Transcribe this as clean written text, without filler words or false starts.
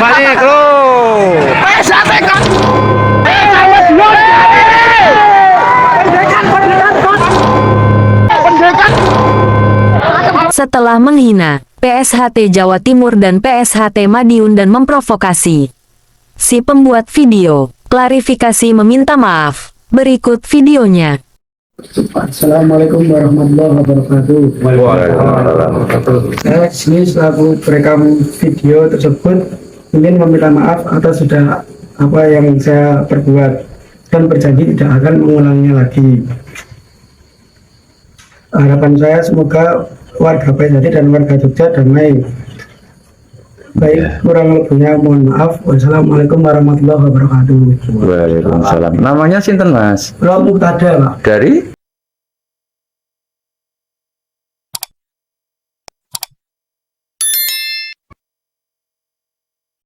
Balik lo. Setelah menghina PSHT Jawa Timur dan PSHT Madiun dan memprovokasi si pembuat video, klarifikasi meminta maaf. Berikut videonya. Assalamualaikum warahmatullahi wabarakatuh. Saya sini selaku perekam video tersebut ingin meminta maaf atas sudah apa yang saya perbuat dan berjanji tidak akan mengulanginya lagi. Harapan saya semoga warga PSHT dan warga Jogja damai. Baik, kurang lebihnya mohon maaf. Wassalamualaikum warahmatullahi wabarakatuh. Waalaikumsalam. Namanya sinten Mas? Kalau Muktada, Pak. Dari